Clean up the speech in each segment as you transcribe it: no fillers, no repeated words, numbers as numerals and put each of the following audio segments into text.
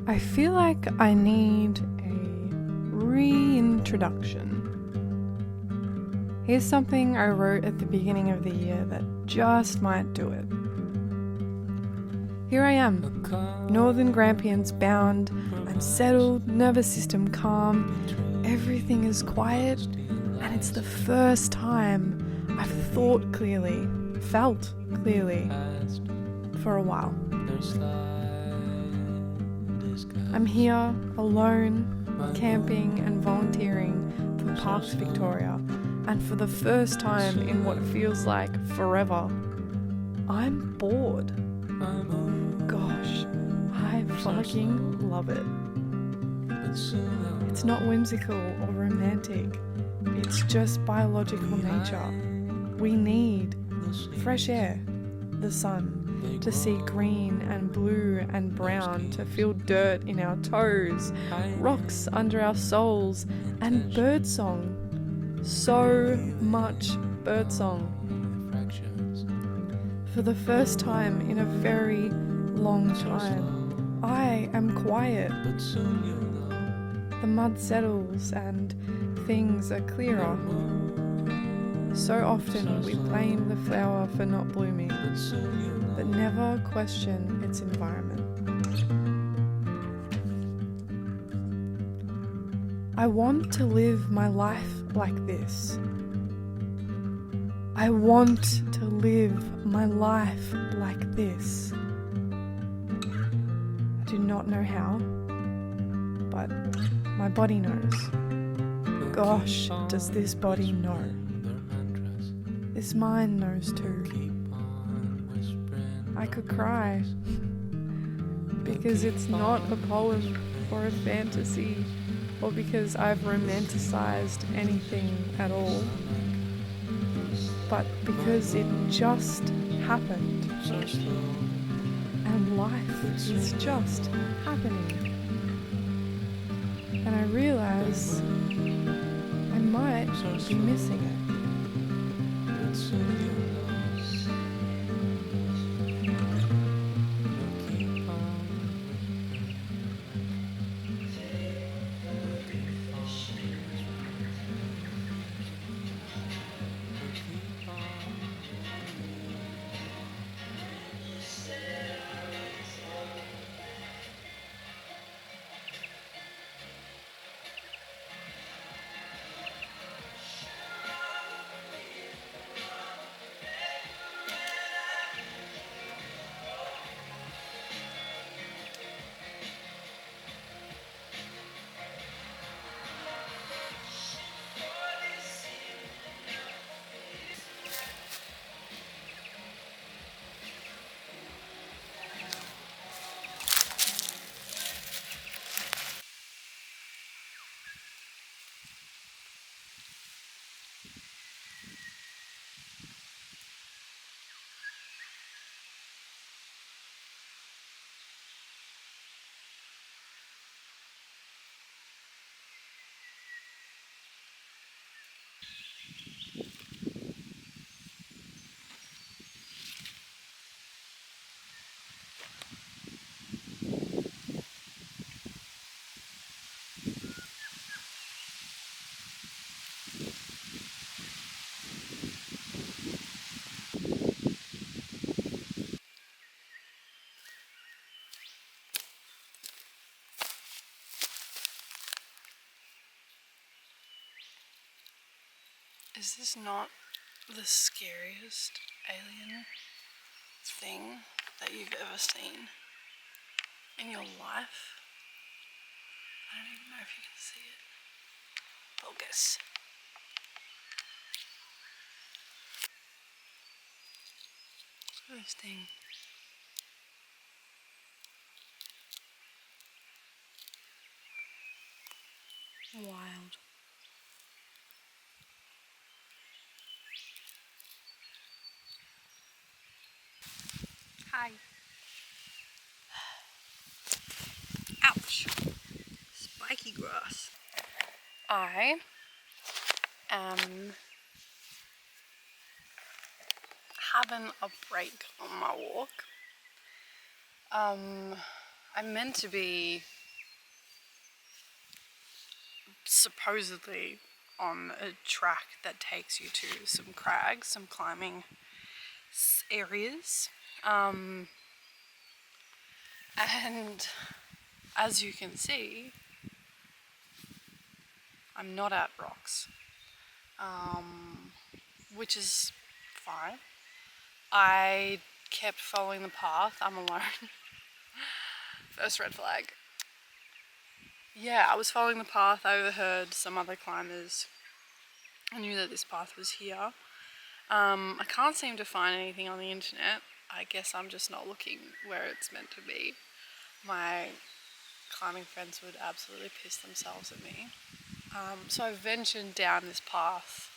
I feel like I need a reintroduction. Here's something I wrote at the beginning of the year that just might do it. Here I am, Northern Grampians bound. I'm settled, nervous system calm, everything is quiet, and it's the first time I've thought clearly, felt clearly, for a while. I'm here, alone, camping and volunteering for Parks Victoria, and for the first time in what feels like forever, I'm bored. Gosh, I fucking love it. It's not whimsical or romantic, it's just biological nature. We need fresh air, the sun, to see green and blue and brown, to feel dirt in our toes, rocks under our soles, and birdsong. So much birdsong. For the first time in a very long time, I am quiet. The mud settles and things are clearer. So often we blame the flower for not blooming, but never question its environment. I want to live my life like this. I want to live my life like this. I do not know how, but my body knows. Gosh, does this body know? This mind knows too. I could cry, because it's not a poem or a fantasy, or because I've romanticized anything at all, but because it just happened, and life is just happening. And I realize I might be missing it. Is this not the scariest alien thing that you've ever seen in your life? I don't even know if you can see it. Focus. Look at this thing. Wild. Hi. Ouch. Spiky grass. I am having a break on my walk. I'm meant to be supposedly on a track that takes you to some crags, some climbing areas. And as you can see, I'm not at rocks, which is fine. I kept following the path. I'm alone. First red flag. Yeah, I was following the path. I overheard some other climbers. I knew that this path was here. I can't seem to find anything on the internet. I guess I'm just not looking where it's meant to be. My climbing friends would absolutely piss themselves at me. So I ventured down this path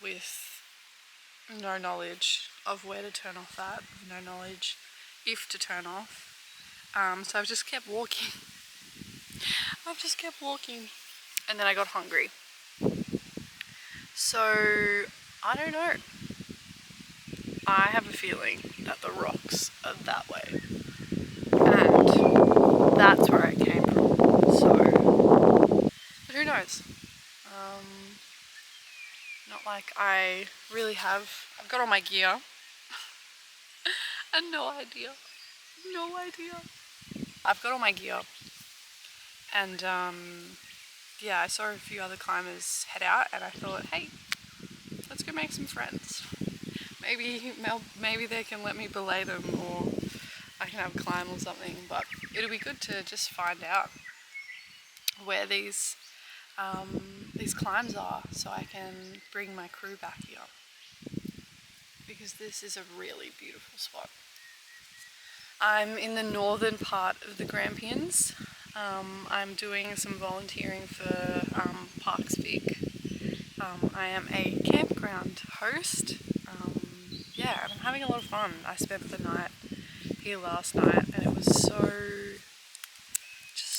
with no knowledge of where to turn off at, no knowledge if to turn off. So I've just kept walking. And then I got hungry. So, I don't know. I have a feeling that the rocks are that way. And that's where I came from. So, but who knows? Not like I really have. I've got all my gear. And no idea. I've got all my gear. And yeah, I saw a few other climbers head out and I thought, hey, let's go make some friends. Maybe they can let me belay them, or I can have a climb or something, but it'll be good to just find out where these climbs are so I can bring my crew back here, because this is a really beautiful spot. I'm in the northern part of the Grampians. I'm doing some volunteering for Parks Vic. I am a campground host. Yeah, and I'm having a lot of fun. I spent the night here last night and it was just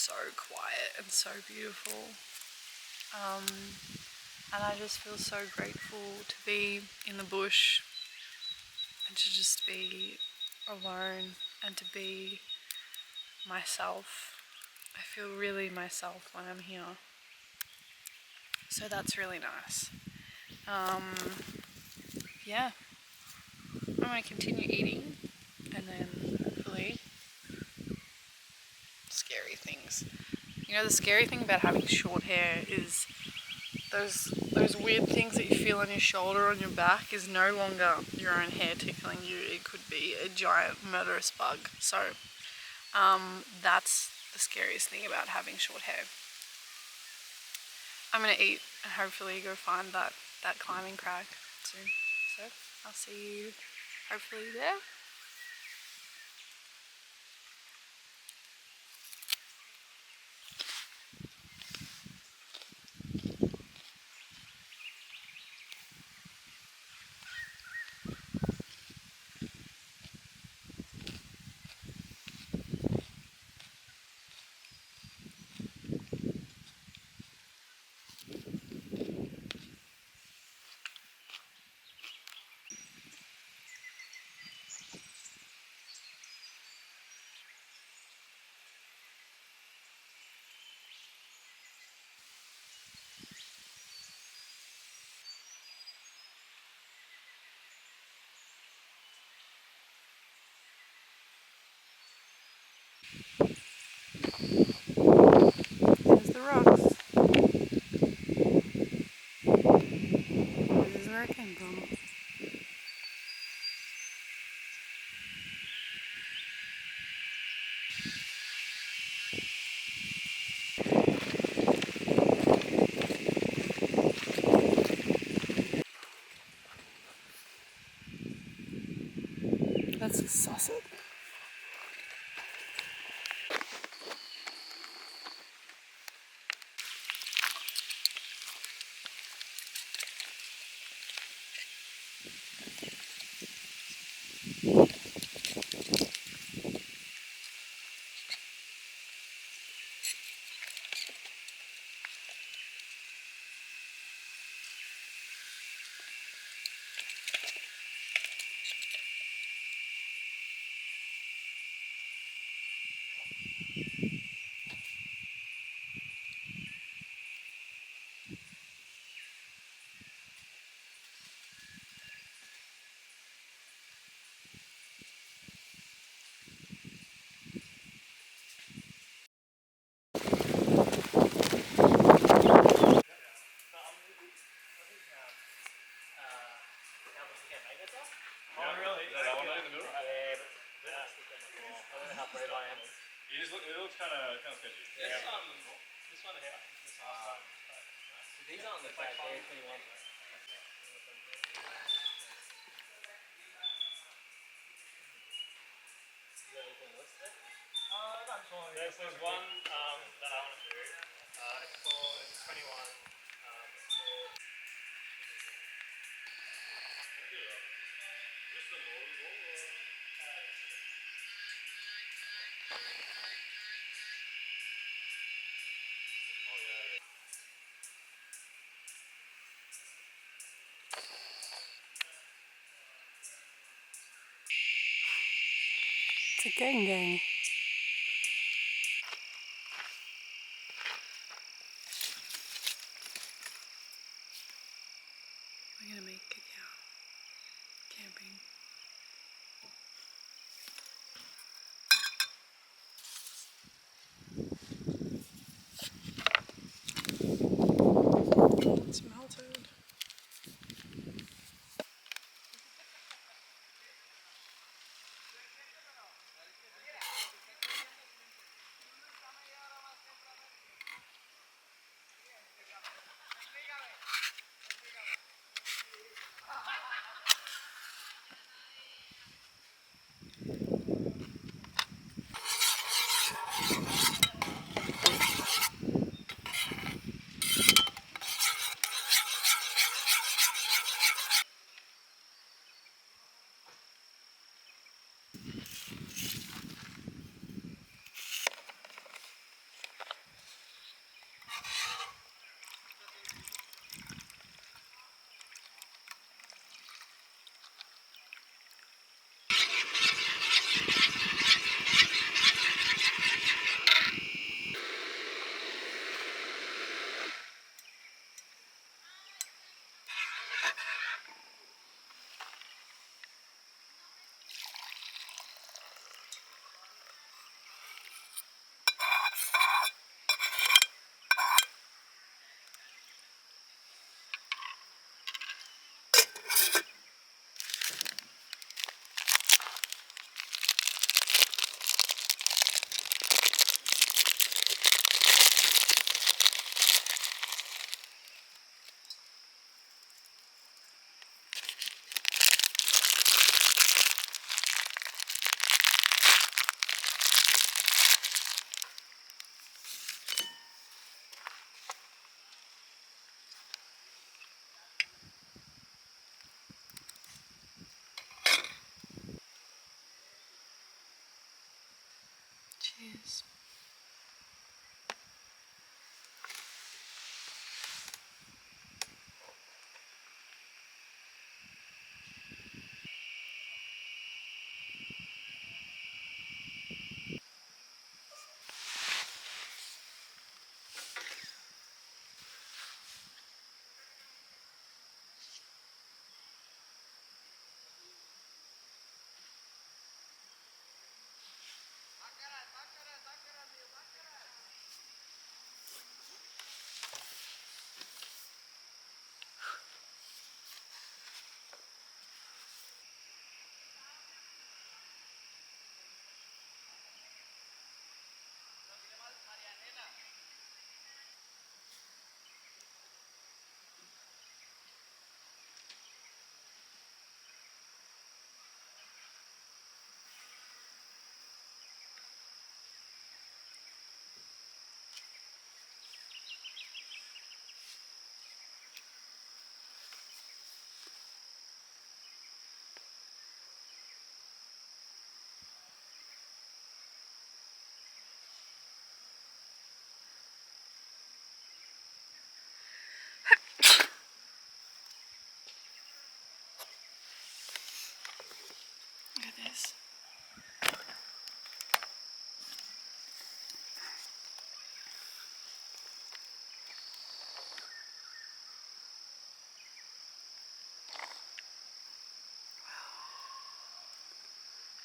so quiet and so beautiful. And I just feel so grateful to be in the bush and to just be alone and to be myself. I feel really myself when I'm here. So that's really nice. Yeah, I'm going to continue eating and then hopefully scary things. You know, the scary thing about having short hair is those weird things that you feel on your shoulder, on your back, is no longer your own hair tickling you. It could be a giant murderous bug. So that's the scariest thing about having short hair. I'm going to eat and hopefully go find that climbing crag soon. So I'll see you hopefully there. There's the rocks. This is where I came from. Let's suss it. red lion. It looks kind of sketchy. This one here. These aren't the tag, they're 21. There's one that I want to do. It's 21. It's a gang. We're gonna make cacao camping. It's melted. Cheers. Look at this.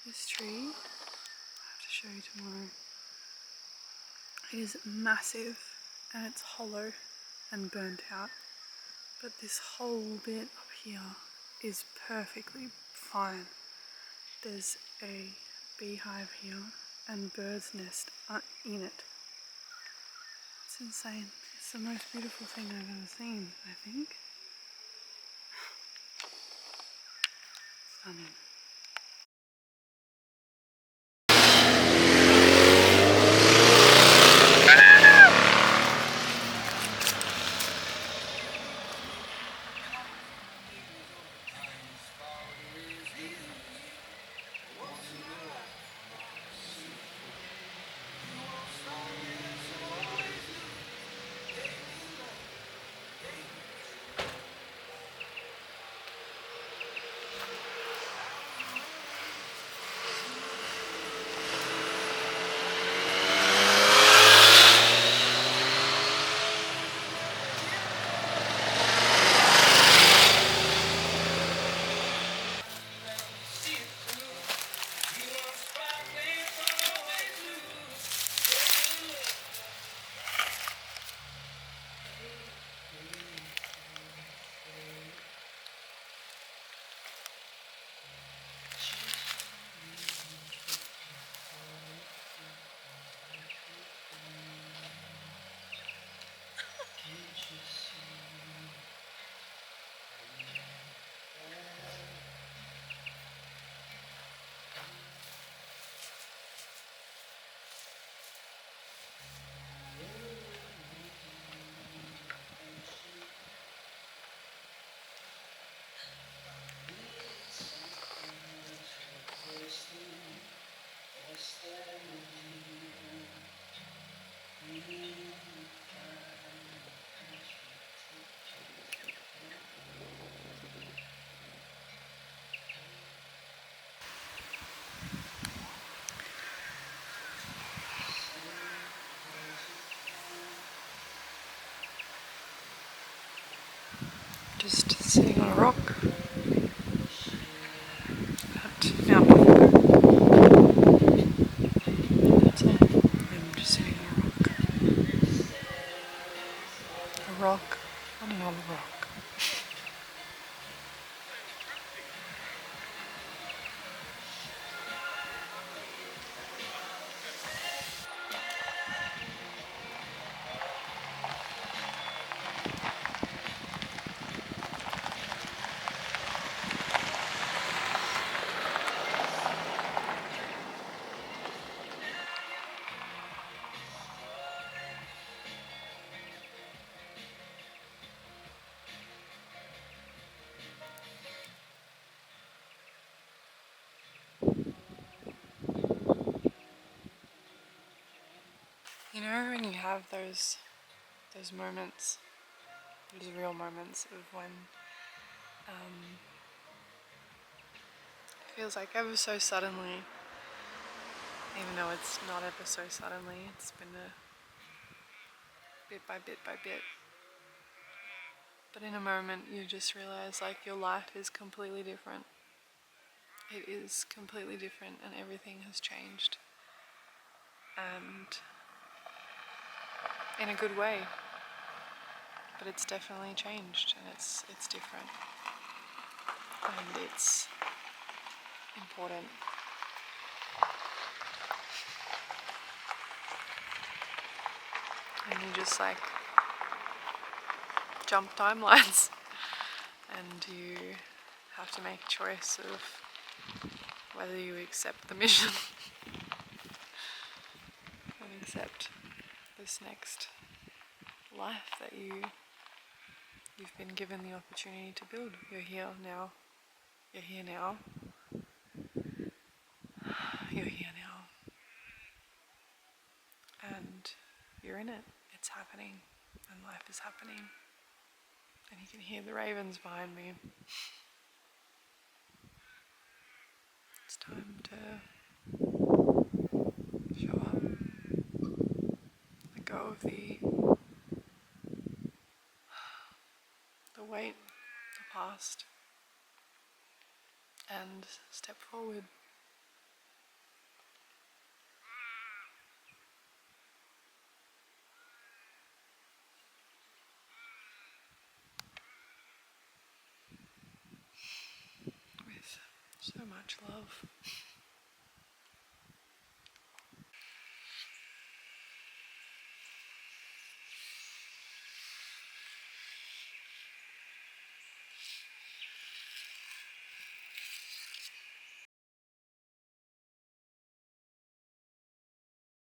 This tree, I have to show you tomorrow, it is massive and it's hollow and burnt out, but this whole bit up here is perfectly fine. There's a beehive here and birds nest in it. It's insane. It's the most beautiful thing I've ever seen, I think. Stunning. Just sitting on a rock at Mount. That's all. I'm just sitting on a rock on another rock. You know when you have those moments, those real moments of when it feels like ever so suddenly, even though it's not ever so suddenly, it's been a bit by bit by bit. But in a moment you just realize like your life is completely different. It is completely different and everything has changed. And in a good way. But it's definitely changed and it's different. And it's important. And you just like jump timelines and you have to make a choice of whether you accept the mission and accept this next life that you've been given the opportunity to build. You're here now. You're here now. You're here now. And you're in it. It's happening. And life is happening. And you can hear the ravens behind me. It's time to show up. Let go of the weight, the past, and step forward. With so much love.